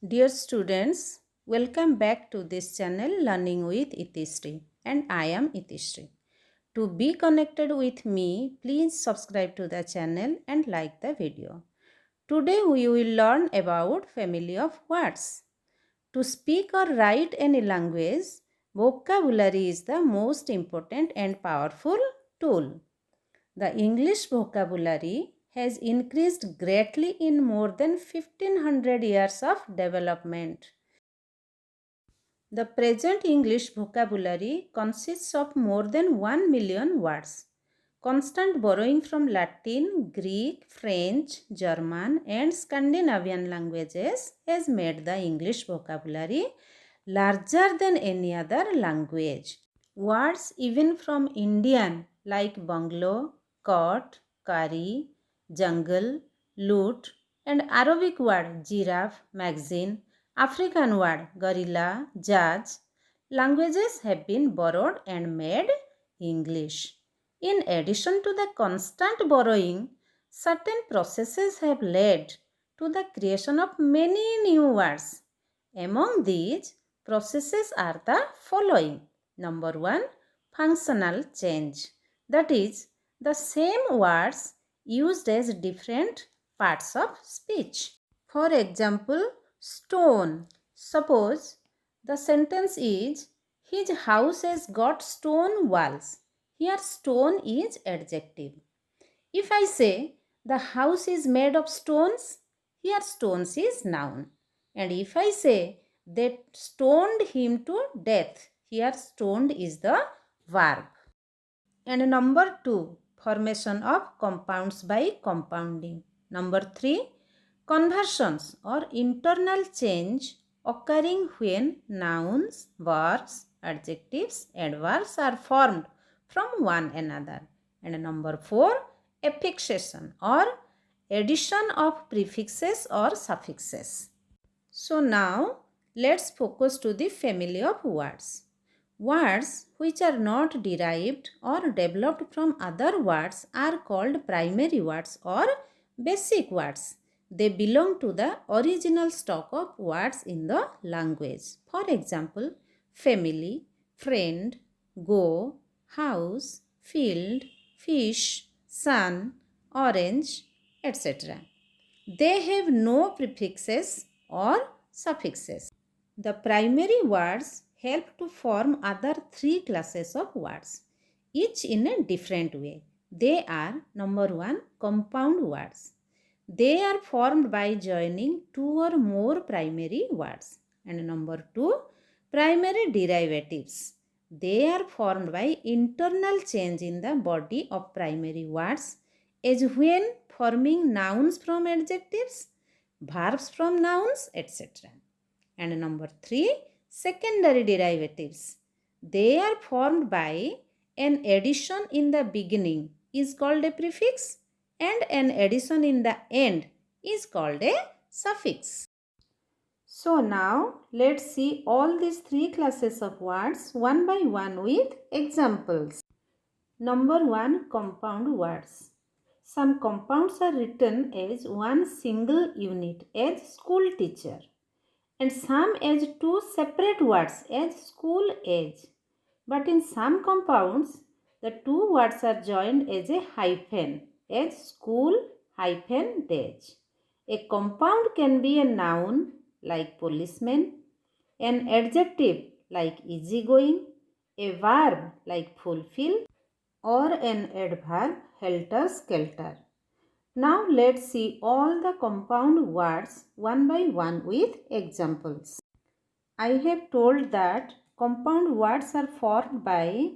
Dear students, welcome back to this channel Learning with Itishri, and I am Itishri. To be connected with me, please subscribe to the channel and like the video. Today we will learn about family of words. To speak or write any language, vocabulary is the most important and powerful tool. The English vocabulary has increased greatly in more than 1500 years of development. The present English vocabulary consists of more than 1 million words. Constant borrowing from Latin, Greek, French, German, and Scandinavian languages has made the English vocabulary larger than any other language. Words even from Indian like bungalow, cot, curry, jungle, loot, and Arabic word giraffe, magazine, African word gorilla, judge, languages have been borrowed and made English. In addition to the constant borrowing, certain processes have led to the creation of many new words. Among these processes are the following. Number 1, functional change. That is, the same words used as different parts of speech. For example, stone. Suppose the sentence is, his house has got stone walls. Here stone is adjective. If I say the house is made of stones, here stones is noun. And if I say they stoned him to death, here stoned is the verb. And number 2, formation of compounds by compounding. Number 3, conversions or internal change occurring when nouns, verbs, adjectives, adverbs are formed from one another. And number 4, affixation or addition of prefixes or suffixes. So now let's focus to the family of words. Words which are not derived or developed from other words are called primary words or basic words. They belong to the original stock of words in the language. For example, family, friend, go, house, field, fish, sun, orange, etc. They have no prefixes or suffixes. The primary words help to form other three classes of words, each in a different way. They are number 1, compound words. They are formed by joining two or more primary words. And number 2, primary derivatives. They are formed by internal change in the body of primary words as when forming nouns from adjectives, verbs from nouns, etc. And number 3, secondary derivatives. They are formed by an addition in the beginning is called a prefix and an addition in the end is called a suffix. So now let's see all these three classes of words one by one with examples. Number 1, compound words. Some compounds are written as one single unit as school teacher and some as two separate words as school age. But in some compounds, the two words are joined as a hyphen as school hyphen dash. A compound can be a noun like policeman, an adjective like easygoing, a verb like fulfill, or an adverb helter skelter. Now let's see all the compound words one by one with examples. I have told that compound words are formed by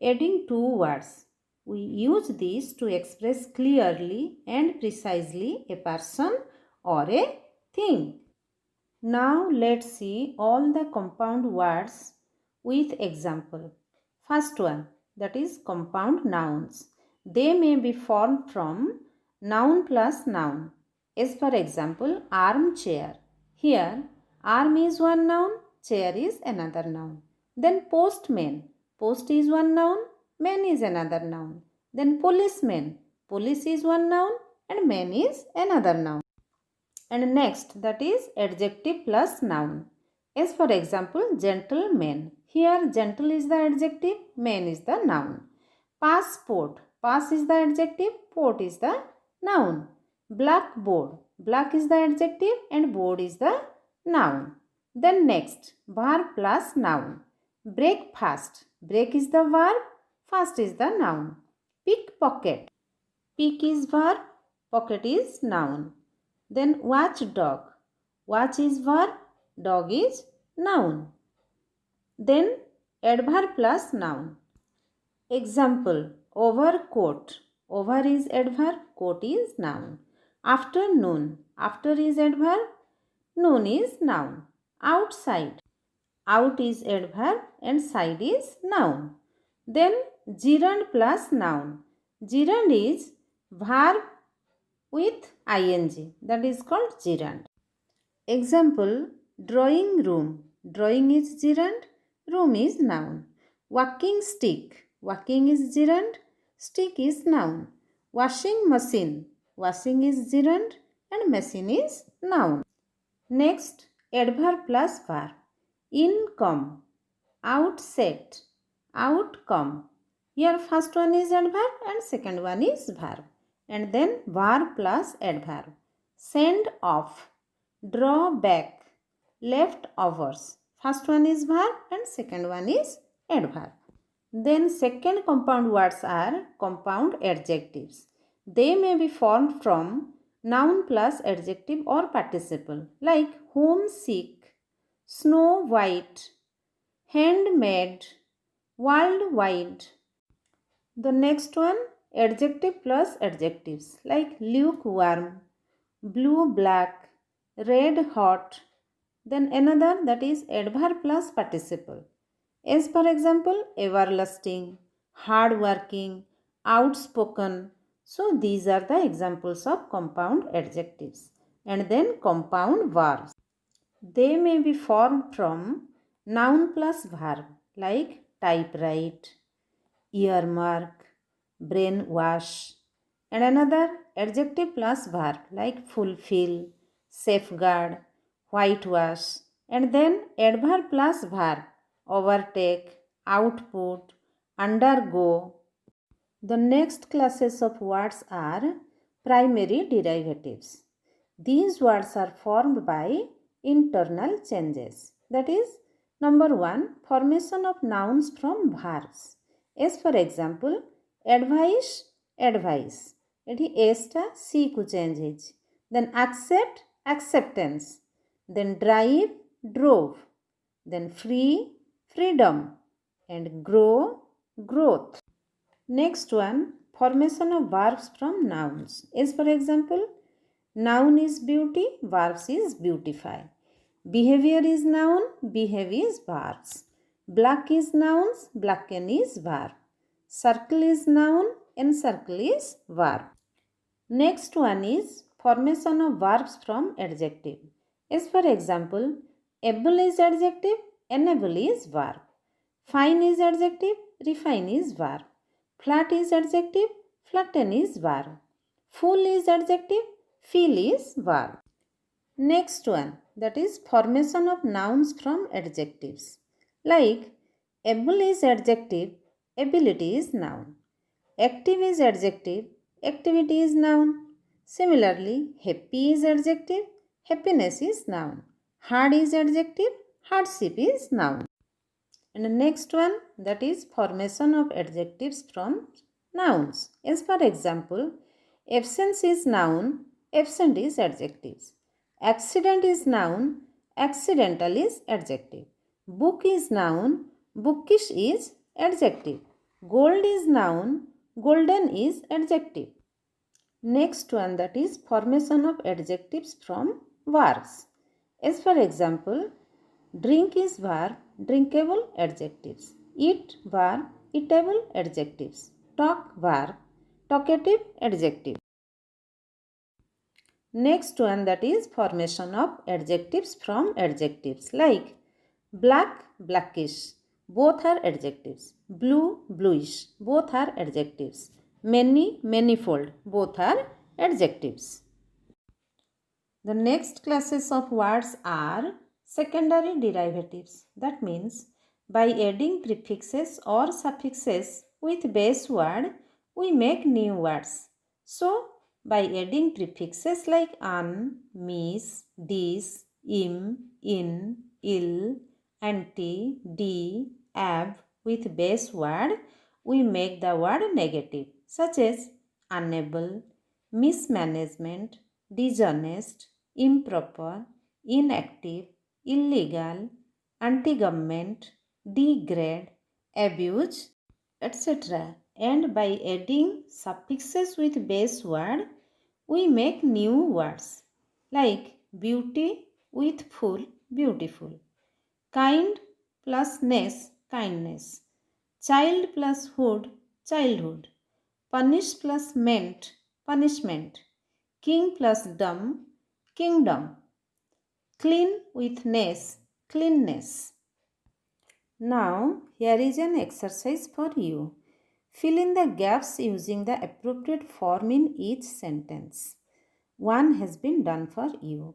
adding two words. We use these to express clearly and precisely a person or a thing. Now let's see all the compound words with example. First one, that is compound nouns. They may be formed from noun plus noun. As for example, armchair. Here, arm is one noun, chair is another noun. Then postman. Post is one noun, man is another noun. Then policeman. Police is one noun and man is another noun. And next, that is adjective plus noun. As for example, gentleman. Here gentle is the adjective, man is the noun. Passport. Pass is the adjective, port is the noun. Blackboard. Black is the adjective and board is the noun. Then next, verb plus noun. Breakfast. Break is the verb, fast is the noun. Pickpocket. Pick is verb, pocket is noun. Then watchdog. Watch is verb, dog is noun. Then adverb plus noun. Example, overcoat. Over is adverb, coat is noun. Afternoon. After is adverb, noon is noun. Outside. Out is adverb and side is noun. Then gerund plus noun. Gerund is verb with ing, that is called gerund. Example, drawing room. Drawing is gerund, room is noun. Walking stick. Walking is gerund, stick is noun. Washing machine. Washing is gerund and machine is noun. Next, adverb plus verb. Income. Outset. Outcome. Here first one is adverb and second one is verb. And then verb plus adverb. Send off. Draw back. Leftovers. First one is verb and second one is adverb. Then second compound words are compound adjectives. They may be formed from noun plus adjective or participle like homesick, snow white, handmade, worldwide. The next one, adjective plus adjectives like lukewarm, blue black, red hot. Then another, that is adverb plus participle. As for example, everlasting, hardworking, outspoken. So these are the examples of compound adjectives. And then compound verbs. They may be formed from noun plus verb like typewrite, earmark, brainwash. And another adjective plus verb like fulfill, safeguard, whitewash. And then adverb plus verb overtake, output, undergo. The next classes of words are primary derivatives. These words are formed by internal changes. That is, number one, formation of nouns from verbs. As for example, advice, advice. एठी S टा सी को change ହେଇଛି. Then accept, acceptance. Then drive, drove. Then free, freedom. And grow, growth. Next one, formation of verbs from nouns. As for example, noun is beauty, verbs is beautify. Behavior is noun, behave is verbs. Black is nouns, blacken is verb. Circle is noun, encircle is verb. Next one is formation of verbs from adjective. As for example, able is adjective, enable is verb. Fine is adjective, refine is verb. Flat is adjective, flatten is verb. Full is adjective, fill is verb. Next one, that is formation of nouns from adjectives. Like able is adjective, ability is noun. Active is adjective, activity is noun. Similarly, happy is adjective, happiness is noun. Hard is adjective, hardship is noun. And the next one, that is formation of adjectives from nouns. As for example, absence is noun, absent is adjectives. Accident is noun, accidental is adjective. Book is noun, bookish is adjective. Gold is noun, golden is adjective. Next one, that is formation of adjectives from verbs. As for example, drink is verb, drinkable adjectives. Eat verb, eatable adjectives. Talk verb, talkative adjective. Next one, that is formation of adjectives from adjectives like black, blackish, both are adjectives. Blue, bluish, both are adjectives. Many, manifold, both are adjectives. The next classes of words are secondary derivatives. That means by adding prefixes or suffixes with base word, we make new words. So, by adding prefixes like an, mis, dis, im, in, il, anti, di, ab with base word, we make the word negative such as unable, mismanagement, dishonest, improper, inactive, illegal, anti-government, degrade, abuse, etc. And by adding suffixes with base word, we make new words like beauty with full, beautiful, kind plus ness, kindness, child plus hood, childhood, punish plus meant, punishment, king plus dumb, kingdom, clean with ness, cleanness. Now, here is an exercise for you. Fill in the gaps using the appropriate form in each sentence. One has been done for you.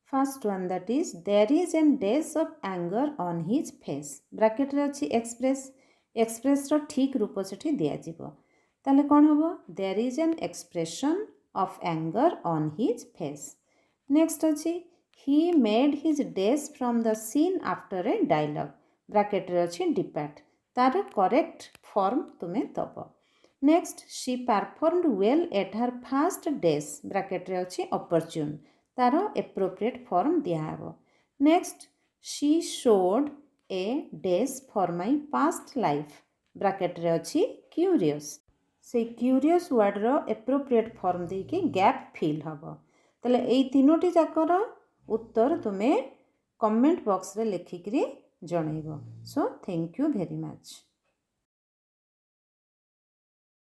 First one, that is, there is a dash of anger on his face. Bracket रे अछि express. Express रो ठीक रूप सेठी दिया जिवो. ताले कोन होबो? There is an expression of anger on his face. Next अछि, he made his dash from the scene after a dialogue. Bracket रे अछि depart. तार correct form तुमे दबो. Next, she performed well at her first dash. Bracket रे अछि opportune. तारो appropriate form दिया हेबो. Next, she showed a dash for my past life. Bracket रे अछि curious. से curious word रो appropriate form दे के gap fill हबो. तले एई तीनोटी जाकर उत्तर तुमे comment box रे लिखिकरी जणैबो. So thank you very much.